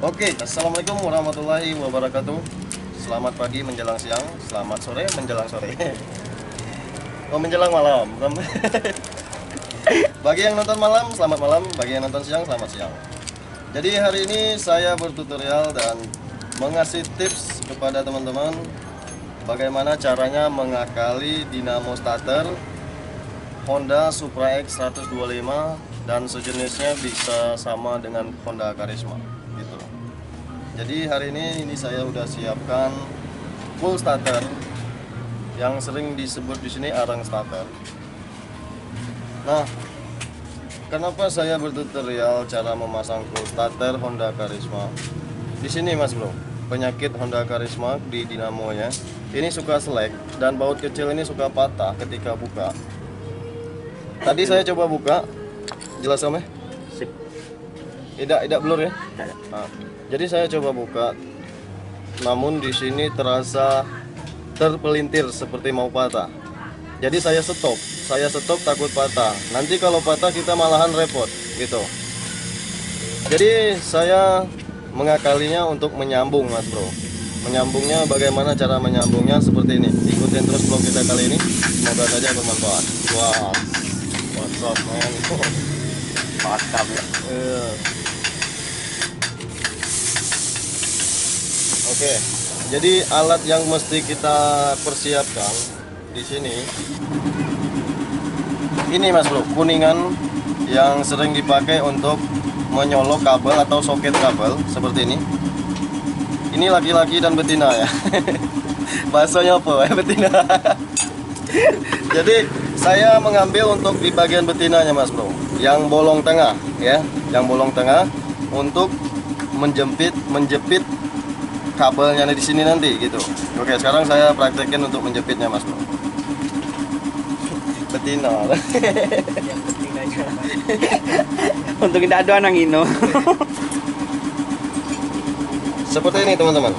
Oke, assalamualaikum warahmatullahi wabarakatuh. Selamat pagi menjelang siang, selamat sore menjelang sore. Oh, menjelang malam. Bagi yang nonton malam, selamat malam. Bagi yang nonton siang, selamat siang. Jadi hari ini saya bertutorial dan mengasih tips kepada teman-teman bagaimana caranya mengakali dinamo starter Honda Supra X 125 dan sejenisnya bisa sama dengan Honda Karisma gitu. Jadi hari ini saya udah siapkan full starter yang sering disebut di sini arang starter. Nah, kenapa saya bertutorial cara memasang full starter Honda Karisma? Di sini Mas Bro, penyakit Honda Karisma di dinamonya ini suka selek dan baut kecil ini suka patah ketika buka. Tadi saya coba buka, jelas Om ya? Sip. Tidak blur ya? Nah, jadi saya coba buka, namun di sini terasa terpelintir seperti mau patah. Jadi saya stop takut patah. Nanti kalau patah kita malahan repot gitu. Jadi saya mengakalinya untuk menyambung Mas Bro. Menyambungnya bagaimana cara menyambungnya seperti ini. Ikutin terus vlog kita kali ini. Semoga saja bermanfaat. Wah, what's up man? Mantap ya. Oke, jadi alat yang mesti kita persiapkan di sini ini Mas Bro, kuningan yang sering dipakai untuk menyolok kabel atau soket kabel seperti ini. Ini laki-laki dan betina ya. Bahasanya apa ya, betina. Jadi saya mengambil untuk di bagian betinanya Mas Bro, yang bolong tengah ya, yang bolong tengah untuk menjepit kabelnya di sini nanti gitu. Oke, sekarang saya praktekin untuk menjepitnya Mas Bro. Betina. Yang penting aja. Untuk tidak ada anak ino. Seperti ini teman-teman.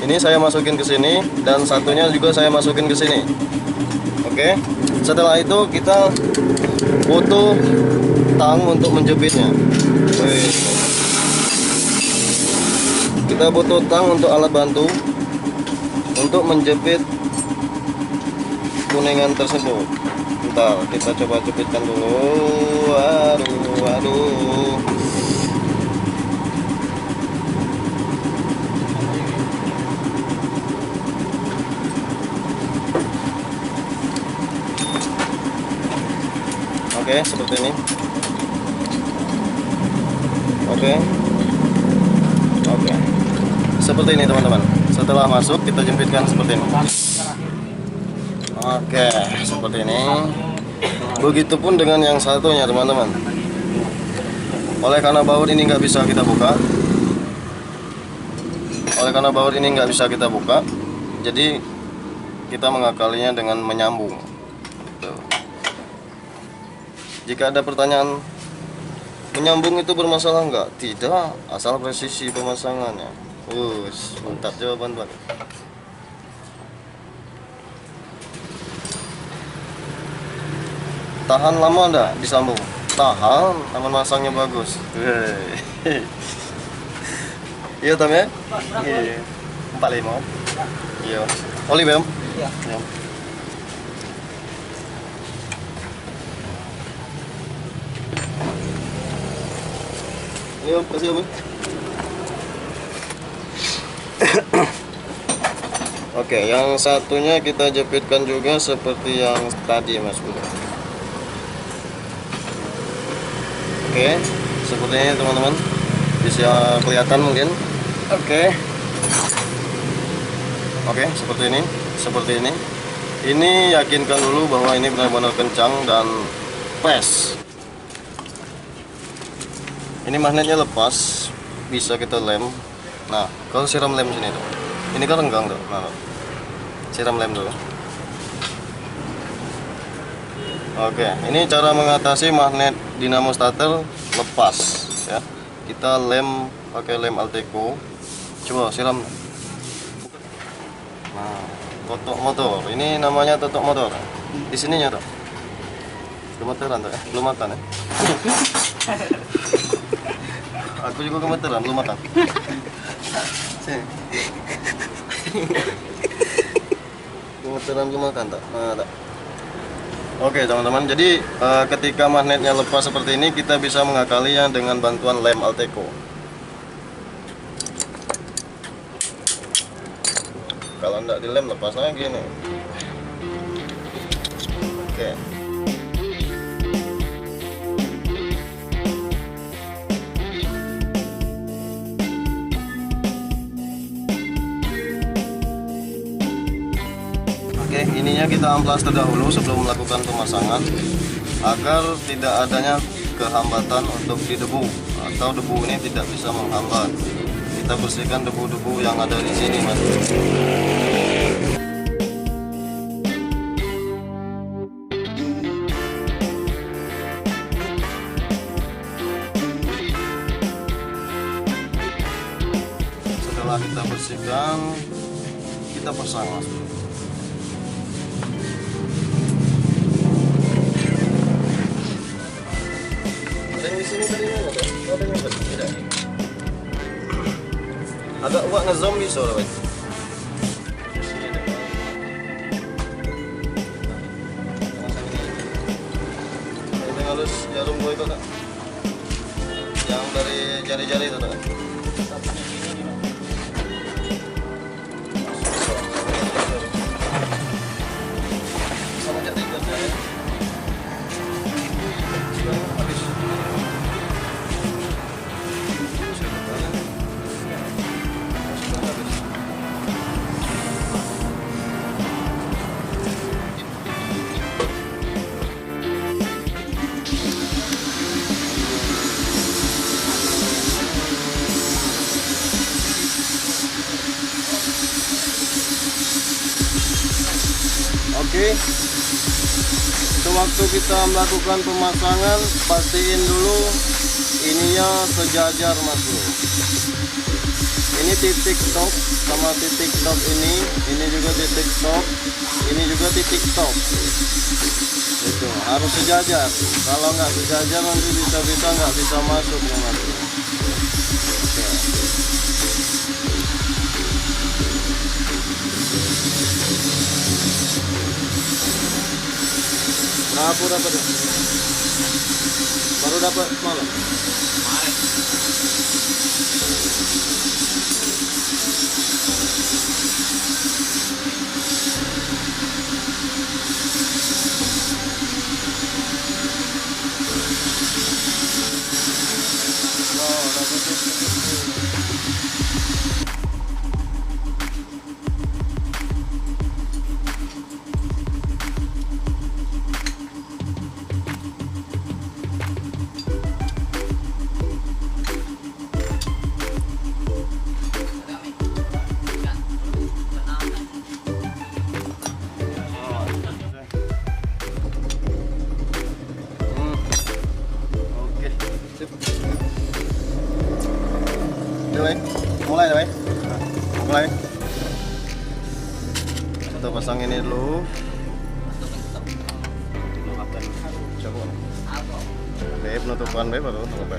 Ini saya masukin ke sini dan satunya juga saya masukin ke sini. Oke. Setelah itu kita butuh tang untuk menjepitnya. Kita butuh tang untuk alat bantu untuk menjepit kuningan tersebut. Bentar, kita coba jepitkan dulu. Waduh. Oke, seperti ini. Oke. Seperti ini teman-teman. Setelah masuk kita jepitkan seperti ini. Oke, seperti ini. Begitupun dengan yang satunya teman-teman. Oleh karena baut ini nggak bisa kita buka, jadi kita mengakalinya dengan menyambung. Gitu. Jika ada pertanyaan, menyambung itu bermasalah nggak? Tidak, asal presisi pemasangannya. Mantap jawaban Bang. Tahan lama enggak disambung? Tahan, aman masangnya bagus. Iya Tam ya? Iya. 45. Iya. Oli Bem? Iya. Iya, kasih Om. Oke, yang satunya kita jepitkan juga seperti yang tadi Mas Bro. Oke, seperti ini teman-teman. Bisa kelihatan mungkin. Oke, seperti ini. Ini yakinkan dulu bahwa ini benar-benar kencang dan pas. Ini magnetnya lepas, bisa kita lem. Nah, kalau siram lem sini tuh. Ini kan renggang tuh. Nah, siram lem dulu. Oke, ini cara mengatasi magnet dinamo starter lepas ya. Kita lem pakai lem Alteco. Coba siram. Nah, totok motor. Ini namanya totok motor. Di sininya tuh. Belum motoran tuh ya, belum makan ya. Aku juga gemeteran belum makan. Sini. Gemeteran belum makan tak? Nah, tak. Oke teman-teman, jadi ketika magnetnya lepas seperti ini kita bisa mengakalinya dengan bantuan lem Alteco. Kalau tidak dilem lepas lagi nih. Oke. Oke, ininya kita amplas terdahulu sebelum melakukan pemasangan agar tidak adanya kehambatan untuk di debu atau debu ini tidak bisa menghambat. Kita bersihkan debu-debu yang ada di sini, Mas. Setelah kita bersihkan, kita pasang, Mas. Ada yang di sini tadi nggak ada? Ada yang tidak? Agak buat nge-zombie soalnya. Ini halus jarum gue itu tak? Yang dari jari-jari itu tak? Sama jari kerja ya. Habis. Oke, sewaktu kita melakukan pemasangan, pastiin dulu ininya sejajar, Mas Bro. Ini titik stop sama titik stop ini juga titik stop, ini juga titik stop. Itu harus sejajar. Kalau nggak sejajar nanti bisa-bisa nggak bisa masuk ya, Mas Bro. Oke. Berapa dapat? Baru dapat malam. Kemarin. Oh, dapat itu. Mulai. Kita pasang ini dulu. Coba. Beb, penutupan beb atau apa?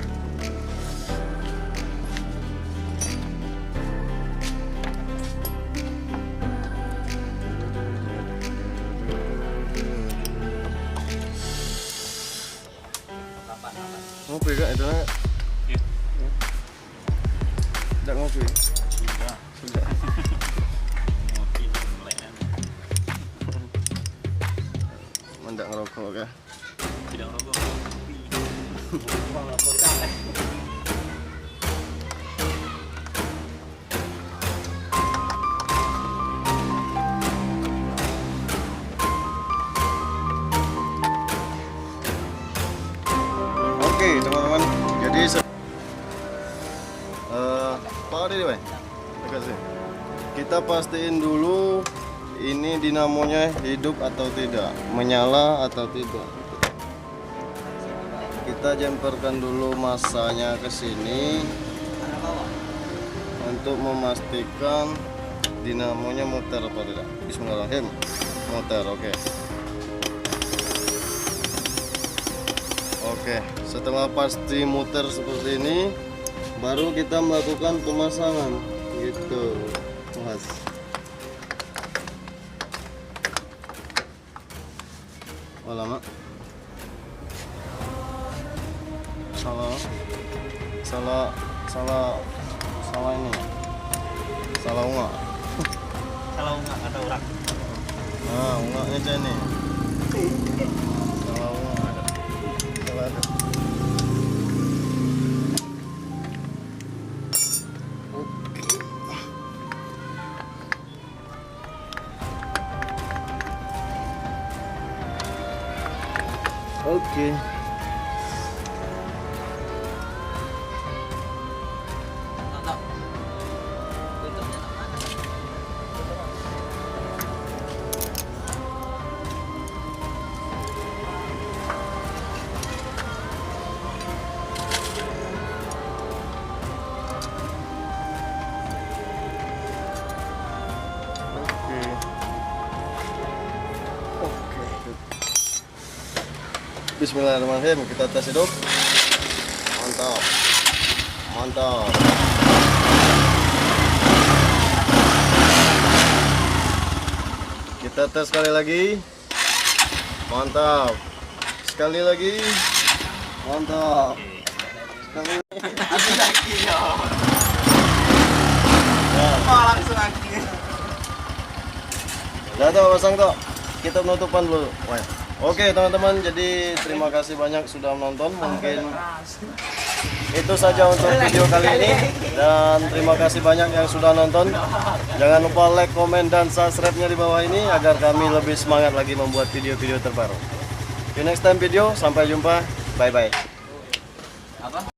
Ngopi kak itu nak? Tidak ngopi. Sudah. Ngopi mulai. Mendak ngerokok kah? Tidak ngerokok. Oke teman-teman, jadi kita pastiin dulu ini dinamonya hidup atau tidak, menyala atau tidak. Kita jemperkan dulu masanya ke sini untuk memastikan dinamonya muter apa tidak. Bismillahirrahmanirrahim. Muter, oke. Oke, setelah pasti muter seperti ini, baru kita melakukan pemasangan gitu, Mas. Oh, lama. Salah ini. Salah unga. Kalau nggak ada orang. Nah, unganya aja nih. Salah unga. Salah ada. Oke. Bismillahirrahmanirrahim, kita tes hidup. Mantap. Mantap. Kita tes sekali lagi. Mantap. Sekali lagi. Mantap. Sekali lagi. Langsung lagi. Udah tuh, pasang tuh. Kita penutupan dulu. Wah. Oke teman-teman, jadi terima kasih banyak sudah menonton. Mungkin itu saja untuk video kali ini, dan terima kasih banyak yang sudah nonton. Jangan lupa like, komen, dan subscribe-nya di bawah ini agar kami lebih semangat lagi membuat video-video terbaru. See you next time video, sampai jumpa, bye bye. Apa?